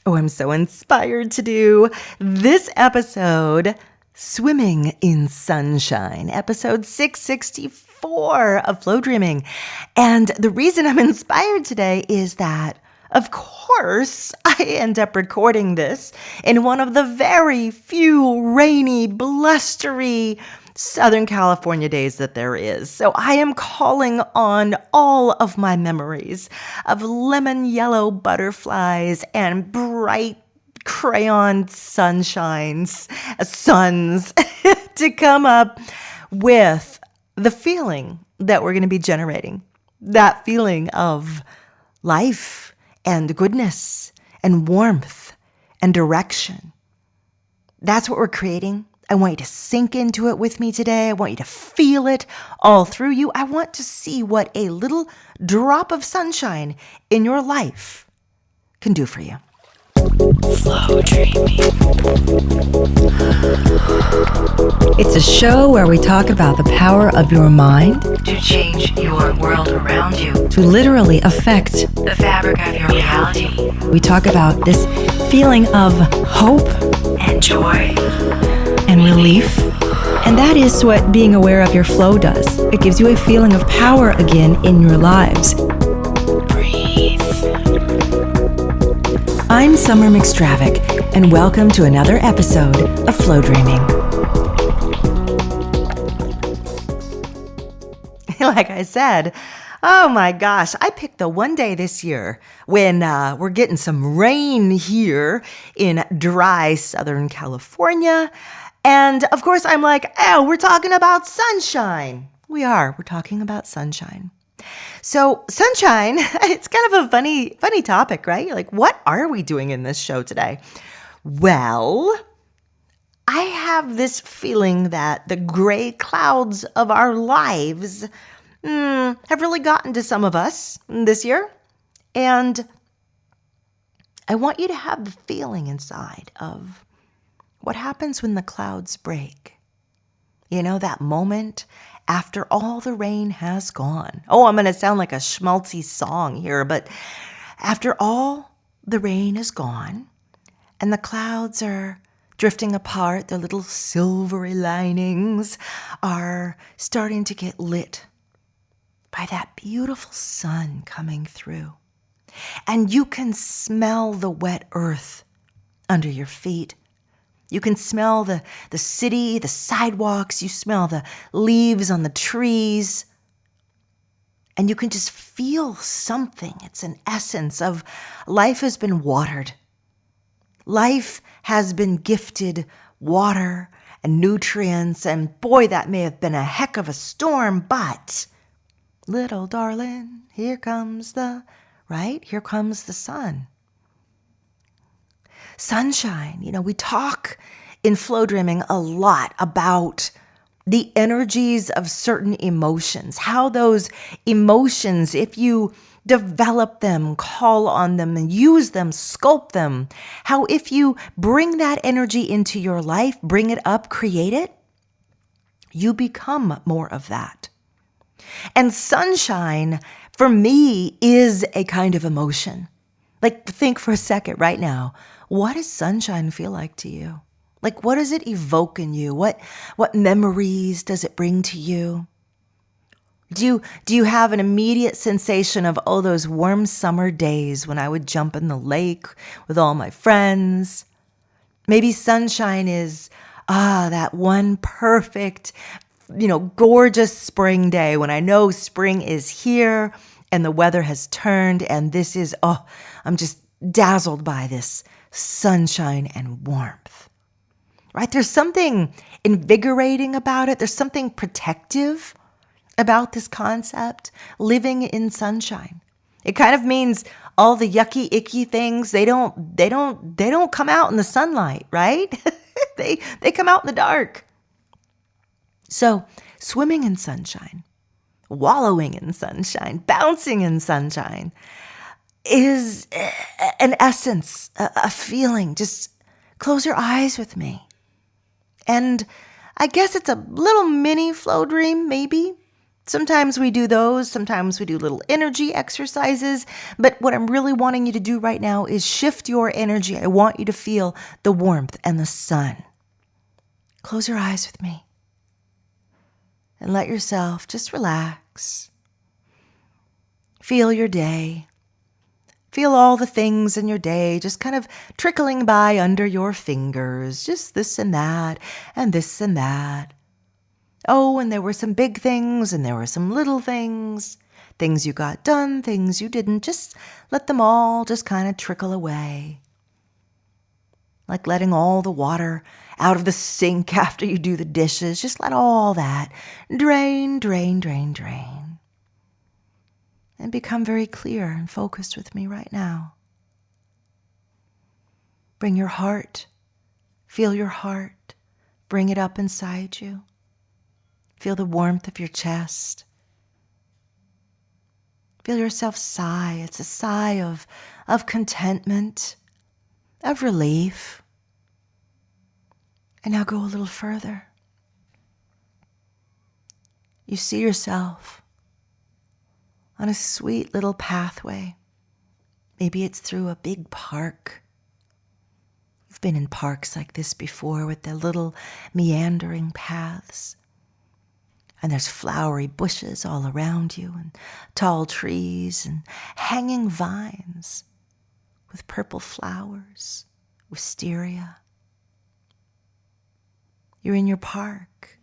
Oh, I'm so inspired to do this episode, Swimming in Sunshine, episode 664 of Flowdreaming. And the reason I'm inspired today is that, of course, I end up recording this in one of the very few rainy, blustery Southern California days that there is. So I am calling on all of my memories of lemon yellow butterflies and bright crayon suns to come up with the feeling that we're going to be generating. That feeling of life and goodness and warmth and direction. That's what we're creating. I want you to sink into it with me today. I want you to feel it all through you. I want to see what a little drop of sunshine in your life can do for you. Flowdreaming. It's a show where we talk about the power of your mind to change your world around you, to literally affect the fabric of your reality. We talk about this feeling of hope and joy and relief. And that is what being aware of your flow does. It gives you a feeling of power again in your lives. Breathe. I'm Summer McStravick, and welcome to another episode of Flowdreaming. Like I said, oh my gosh, I picked the one day this year when we're getting some rain here in dry Southern California. And of course, I'm like, oh, we're talking about sunshine. We're talking about sunshine. So sunshine, it's kind of a funny topic, right? You're like, what are we doing in this show today? Well, I have this feeling that the gray clouds of our lives have really gotten to some of us this year. And I want you to have the feeling inside of what happens when the clouds break. You know, that moment after all the rain has gone. Oh, I'm going to sound like a schmaltzy song here, but after all the rain is gone and the clouds are drifting apart, the little silvery linings are starting to get lit by that beautiful sun coming through. And you can smell the wet earth under your feet. You can smell the city, the sidewalks. You smell the leaves on the trees. And you can just feel something. It's an essence of life has been watered. Life has been gifted water and nutrients. And boy, that may have been a heck of a storm. But little darling, here comes the sun. Sunshine. You know, we talk in Flowdreaming a lot about the energies of certain emotions, how those emotions, if you develop them, call on them and use them, sculpt them, how if you bring that energy into your life, bring it up, create it, you become more of that. And sunshine, for me, is a kind of emotion. Like, think for a second right now. What does sunshine feel like to you? Like, what does it evoke in you? What memories does it bring to you? Do you have an immediate sensation of, oh, those warm summer days when I would jump in the lake with all my friends? Maybe sunshine is, that one perfect, gorgeous spring day when I know spring is here and the weather has turned and this is, I'm just dazzled by this sunshine and warmth, right? There's something invigorating about it. There's something protective about this concept, living in sunshine. It kind of means all the yucky, icky things, they don't come out in the sunlight, right? they come out in the dark. So swimming in sunshine, wallowing in sunshine, bouncing in sunshine is an essence, a feeling. Just close your eyes with me. And I guess it's a little mini flow dream, maybe. Sometimes we do those, sometimes we do little energy exercises, but what I'm really wanting you to do right now is shift your energy. I want you to feel the warmth and the sun. Close your eyes with me and let yourself just relax. Feel your day. Feel all the things in your day just kind of trickling by under your fingers, just this and that, and this and that. Oh, and there were some big things, and there were some little things, things you got done, things you didn't. Just let them all just kind of trickle away. Like letting all the water out of the sink after you do the dishes. Just let all that drain, drain, drain, drain. And become very clear and focused with me right now. Bring your heart, feel your heart, bring it up inside you. Feel the warmth of your chest. Feel yourself sigh. It's a sigh of contentment, of relief. And now go a little further. You see yourself on a sweet little pathway. Maybe it's through a big park. You've been in parks like this before with their little meandering paths. And there's flowery bushes all around you and tall trees and hanging vines with purple flowers, wisteria. You're in your park,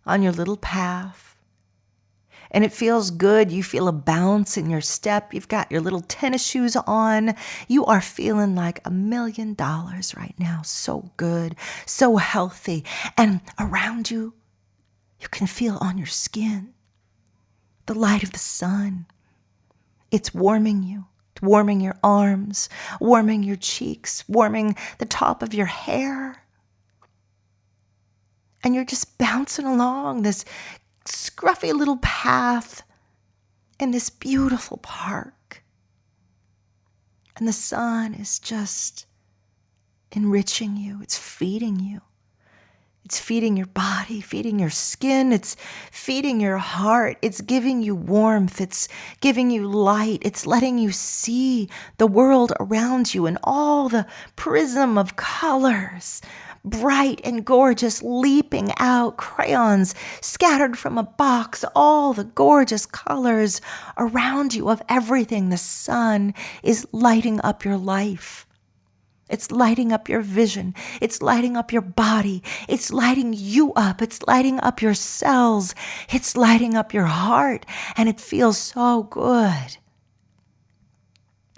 on your little path, and it feels good. You feel a bounce in your step. You've got your little tennis shoes on. You are feeling like $1 million right now. So good, so healthy. And around you, you can feel on your skin the light of the sun. It's warming you. It's warming your arms, warming your cheeks, warming the top of your hair. And you're just bouncing along this scruffy little path in this beautiful park. And the sun is just enriching you. It's feeding you. It's feeding your body, feeding your skin. It's feeding your heart. It's giving you warmth. It's giving you light. It's letting you see the world around you and all the prism of colors, bright and gorgeous, leaping out, crayons scattered from a box, all the gorgeous colors around you of everything. The sun is lighting up your life. It's lighting up your vision. It's lighting up your body. It's lighting you up. It's lighting up your cells. It's lighting up your heart. And it feels so good.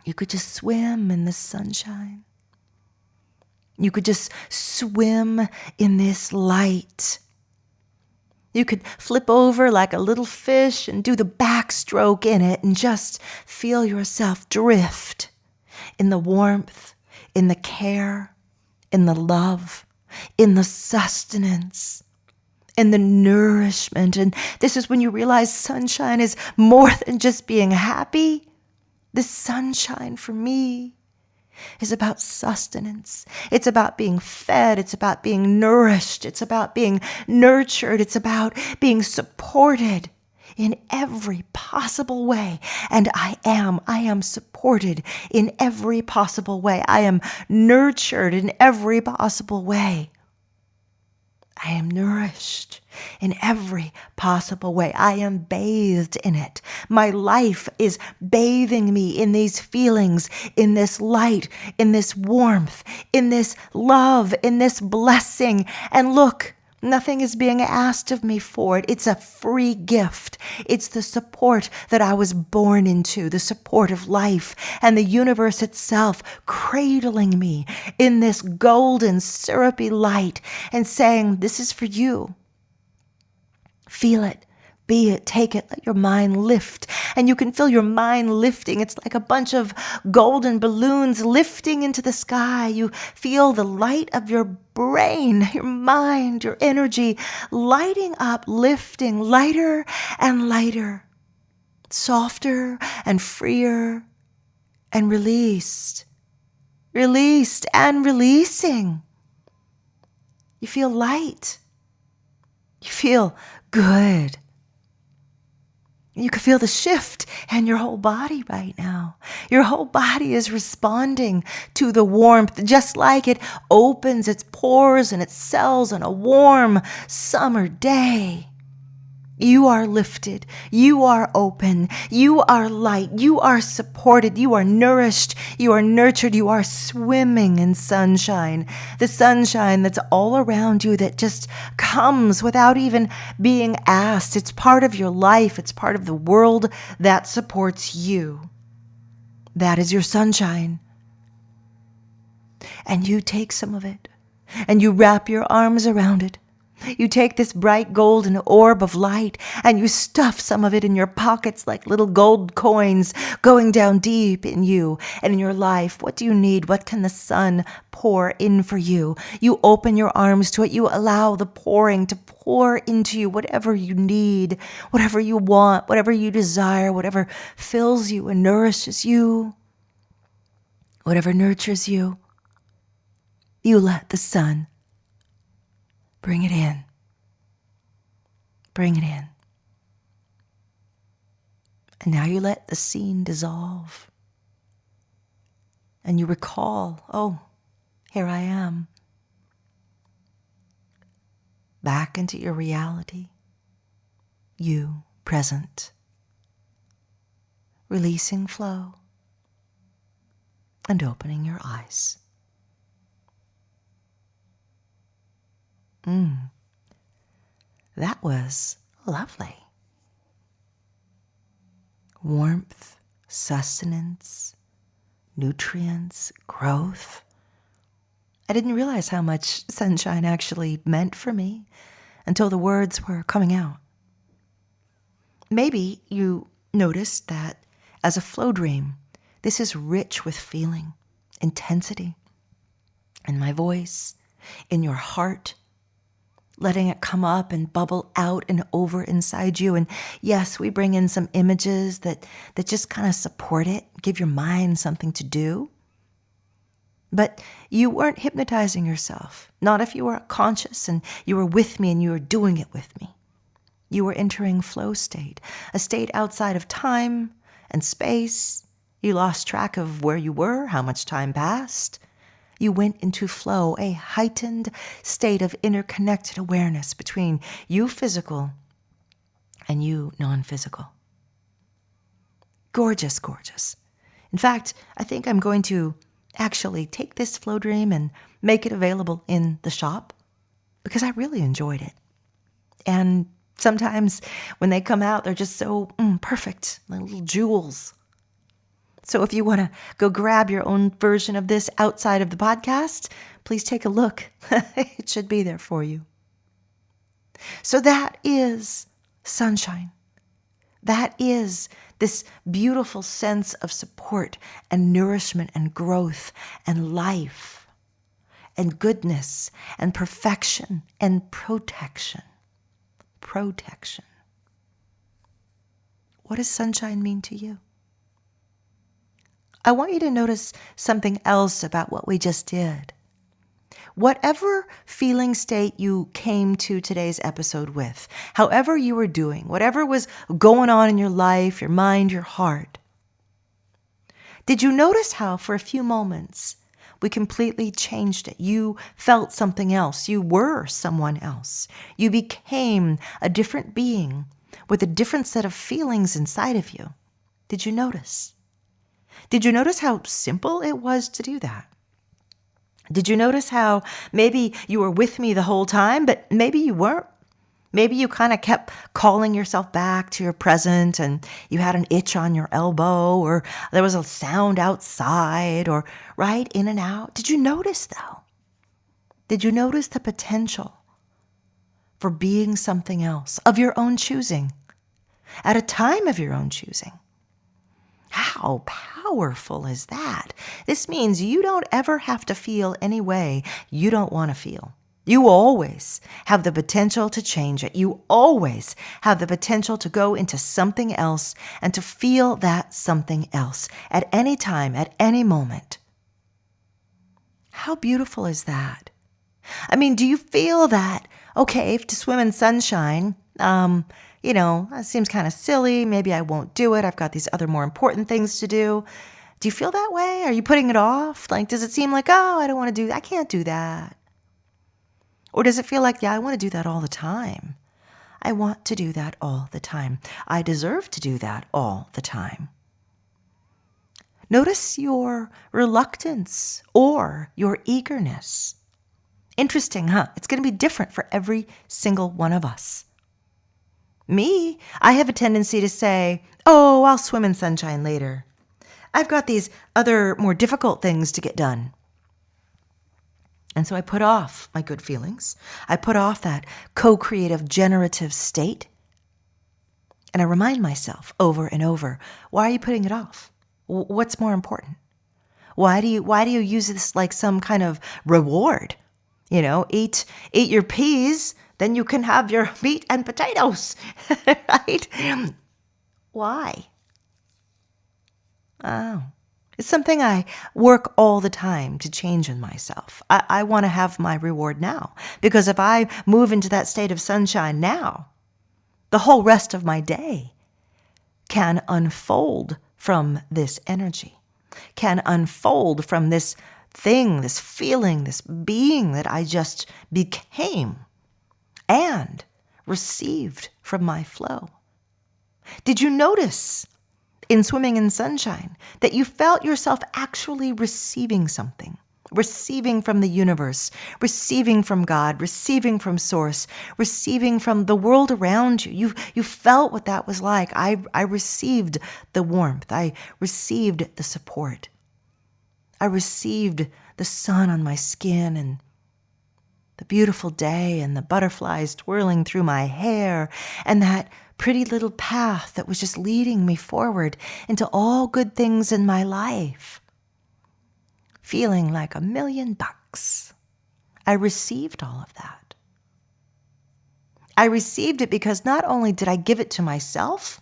You could just swim in the sunshine. You could just swim in this light. You could flip over like a little fish and do the backstroke in it and just feel yourself drift in the warmth, in the care, in the love, in the sustenance, in the nourishment. And this is when you realize sunshine is more than just being happy. This sunshine for me is about sustenance. It's about being fed. It's about being nourished. It's about being nurtured. It's about being supported in every possible way. And I am supported in every possible way. I am nurtured in every possible way. I am nourished in every possible way. I am bathed in it. My life is bathing me in these feelings, in this light, in this warmth, in this love, in this blessing. And look, nothing is being asked of me for it. It's a free gift. It's the support that I was born into, the support of life and the universe itself cradling me in this golden, syrupy light and saying, this is for you. Feel it. Be it, take it, let your mind lift. And you can feel your mind lifting. It's like a bunch of golden balloons lifting into the sky. You feel the light of your brain, your mind, your energy lighting up, lifting lighter and lighter, softer and freer and released and releasing. You feel light. You feel good. You can feel the shift in your whole body right now. Your whole body is responding to the warmth, just like it opens its pores and its cells on a warm summer day. You are lifted. You are open. You are light. You are supported. You are nourished. You are nurtured. You are swimming in sunshine. The sunshine that's all around you that just comes without even being asked. It's part of your life. It's part of the world that supports you. That is your sunshine. And you take some of it and you wrap your arms around it. You take this bright golden orb of light and you stuff some of it in your pockets like little gold coins going down deep in you and in your life. What do you need? What can the sun pour in for you? You open your arms to it. You allow the pouring to pour into you whatever you need, whatever you want, whatever you desire, whatever fills you and nourishes you, whatever nurtures you. You let the sun bring it in. Bring it in. And now you let the scene dissolve. And you recall, oh, here I am. Back into your reality. You, present. Releasing flow. And opening your eyes. That was lovely. Warmth, sustenance, nutrients, growth. I didn't realize how much sunshine actually meant for me until the words were coming out. Maybe you noticed that as a Flowdream, this is rich with feeling, intensity, in my voice, in your heart, letting it come up and bubble out and over inside you. And yes, we bring in some images that just kind of support it, give your mind something to do. But you weren't hypnotizing yourself, not if you were conscious and you were with me and you were doing it with me. You were entering flow state, a state outside of time and space. You lost track of where you were, how much time passed. You went into flow, a heightened state of interconnected awareness between you physical and you non-physical. Gorgeous, gorgeous. In fact, I think I'm going to actually take this Flowdream and make it available in the shop because I really enjoyed it. And sometimes when they come out, they're just so perfect, like little jewels. So if you want to go grab your own version of this outside of the podcast, please take a look. It should be there for you. So that is sunshine. That is this beautiful sense of support and nourishment and growth and life and goodness and perfection and protection. Protection. What does sunshine mean to you? I want you to notice something else about what we just did. Whatever feeling state you came to today's episode with, however you were doing, whatever was going on in your life, your mind, your heart, did you notice how for a few moments we completely changed it? You felt something else. You were someone else. You became a different being with a different set of feelings inside of you. Did you notice? Did you notice how simple it was to do that? Did you notice how maybe you were with me the whole time, but maybe you weren't? Maybe you kind of kept calling yourself back to your present and you had an itch on your elbow or there was a sound outside or right in and out. Did you notice though? Did you notice the potential for being something else of your own choosing at a time of your own choosing? How powerful is that? This means you don't ever have to feel any way you don't want to feel. You always have the potential to change it. You always have the potential to go into something else and to feel that something else at any time, at any moment. How beautiful is that? I mean, do you feel that, okay, to swim in sunshine, It seems kind of silly. Maybe I won't do it. I've got these other more important things to do. Do you feel that way? Are you putting it off? Like, does it seem like, oh, I don't want to do that. I can't do that. Or does it feel like, yeah, I want to do that all the time. I want to do that all the time. I deserve to do that all the time. Notice your reluctance or your eagerness. Interesting, huh? It's going to be different for every single one of us. Me, I have a tendency to say, oh, I'll swim in sunshine later. I've got these other more difficult things to get done. And so I put off my good feelings. I put off that co-creative, generative state. And I remind myself over and over, why are you putting it off? What's more important? Why do you use this like some kind of reward? Eat your peas, then you can have your meat and potatoes, right? Why? Oh, it's something I work all the time to change in myself. I want to have my reward now, because if I move into that state of sunshine now, the whole rest of my day can unfold from this energy, can unfold from this thing, this feeling, this being that I just became and received from my flow. Did you notice in swimming in sunshine that you felt yourself actually receiving something? Receiving from the universe, receiving from God, receiving from source, receiving from the world around you. You felt what that was like. I received the warmth. I received the support. I received the sun on my skin and the beautiful day and the butterflies twirling through my hair and that pretty little path that was just leading me forward into all good things in my life. Feeling like $1,000,000. I received all of that. I received it because not only did I give it to myself,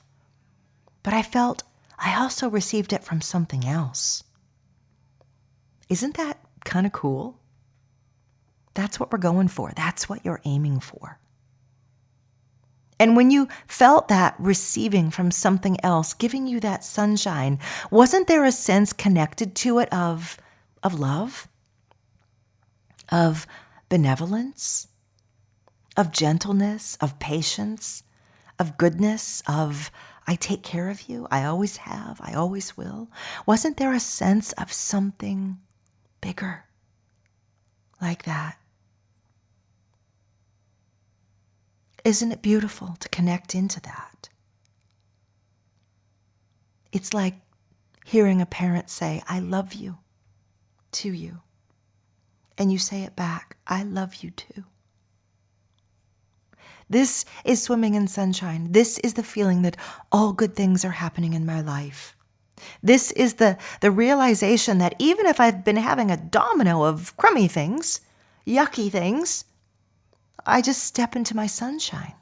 but I felt I also received it from something else. Isn't that kind of cool? That's what we're going for. That's what you're aiming for. And when you felt that receiving from something else, giving you that sunshine, wasn't there a sense connected to it of love, of benevolence, of gentleness, of patience, of goodness, of I take care of you, I always have, I always will? Wasn't there a sense of something bigger like that? Isn't it beautiful to connect into that? It's like hearing a parent say, I love you, to you. And you say it back, I love you too. This is swimming in sunshine. This is the feeling that all good things are happening in my life. This is the realization that even if I've been having a domino of crummy things, yucky things, I just step into my sunshine.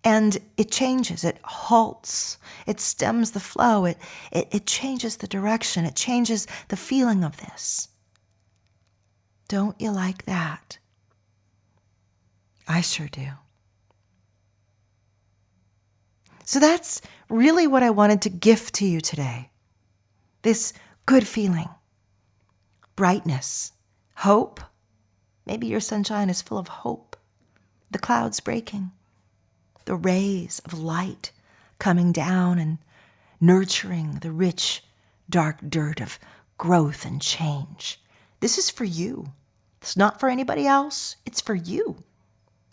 And it changes, it halts, it stems the flow, it changes the direction, it changes the feeling of this. Don't you like that? I sure do. So that's really what I wanted to gift to you today. This good feeling, brightness, hope. Maybe your sunshine is full of hope. The clouds breaking, the rays of light coming down and nurturing the rich, dark dirt of growth and change. This is for you. It's not for anybody else. It's for you.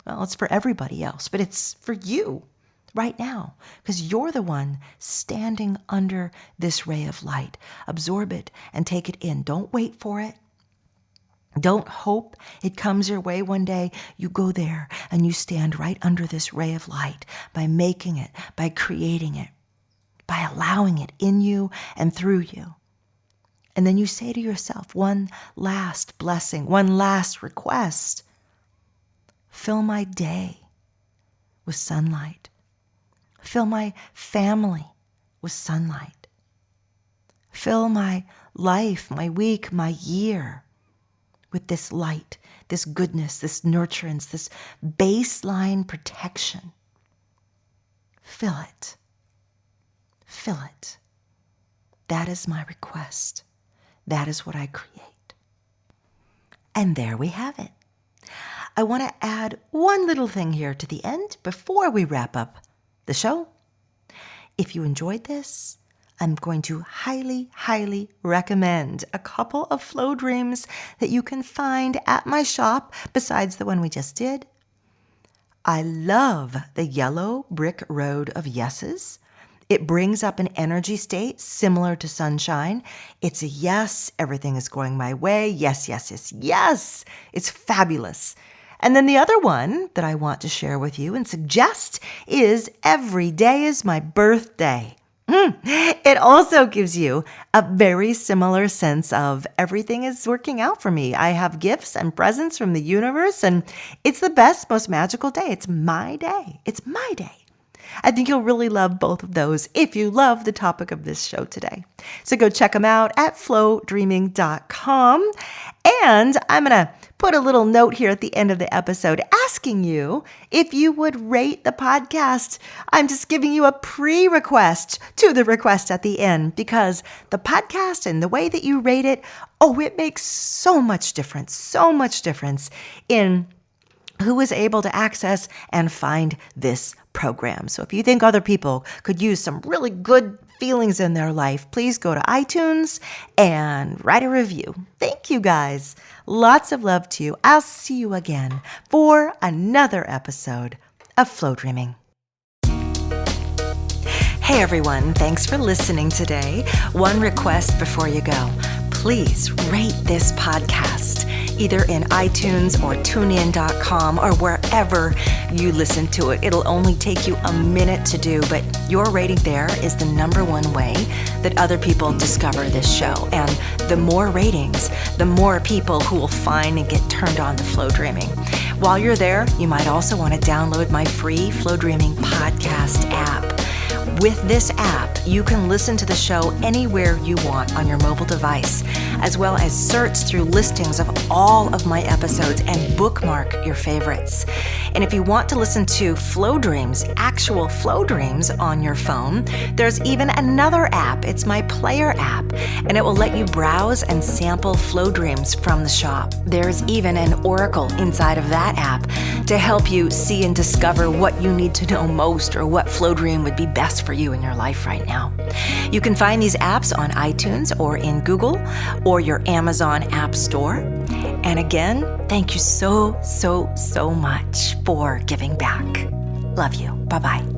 Well, it's for everybody else, but it's for you right now because you're the one standing under this ray of light. Absorb it and take it in. Don't wait for it. Don't hope it comes your way one day. You go there and you stand right under this ray of light by making it, by creating it, by allowing it in you and through you. And then you say to yourself, one last blessing, one last request. Fill my day with sunlight. Fill my family with sunlight. Fill my life, my week, my year with this light, this goodness, this nurturance, this baseline protection fill it. Fill it. That is my request. That is what I create. And there we have it. I want to add one little thing here to the end before we wrap up the show. If you enjoyed this, I'm going to highly, highly recommend a couple of Flowdreams that you can find at my shop besides the one we just did. I love the Yellow Brick Road of Yeses. It brings up an energy state similar to sunshine. It's a yes, everything is going my way. Yes, yes, yes, yes. It's fabulous. And then the other one that I want to share with you and suggest is Every Day is My Birthday. It also gives you a very similar sense of everything is working out for me. I have gifts and presents from the universe, and it's the best, most magical day. It's my day. It's my day. I think you'll really love both of those if you love the topic of this show today. So go check them out at flowdreaming.com. And I'm going to put a little note here at the end of the episode asking you if you would rate the podcast. I'm just giving you a pre-request to the request at the end because the podcast and the way that you rate it, it makes so much difference in who is able to access and find this program. So if you think other people could use some really good feelings in their life, please go to iTunes and write a review. Thank you guys. Lots of love to you. I'll see you again for another episode of Flow Dreaming. Hey everyone, thanks for listening today. One request before you go. Please rate this podcast either in iTunes or tunein.com or wherever you listen to it. It'll only take you a minute to do, but your rating there is the number one way that other people discover this show. And the more ratings, the more people who will find and get turned on to Flow Dreaming. While you're there, you might also want to download my free Flow Dreaming podcast app. With this app, you can listen to the show anywhere you want on your mobile device, as well as search through listings of all of my episodes and bookmark your favorites. And if you want to listen to Flow Dreams, actual Flow Dreams on your phone, there's even another app. It's my Player app, and it will let you browse and sample Flow Dreams from the shop. There's even an oracle inside of that app to help you see and discover what you need to know most or what Flow Dream would be best for you in your life right now. You can find these apps on iTunes or in Google or your Amazon App Store. And again, thank you so much for giving back. Love you. Bye-bye.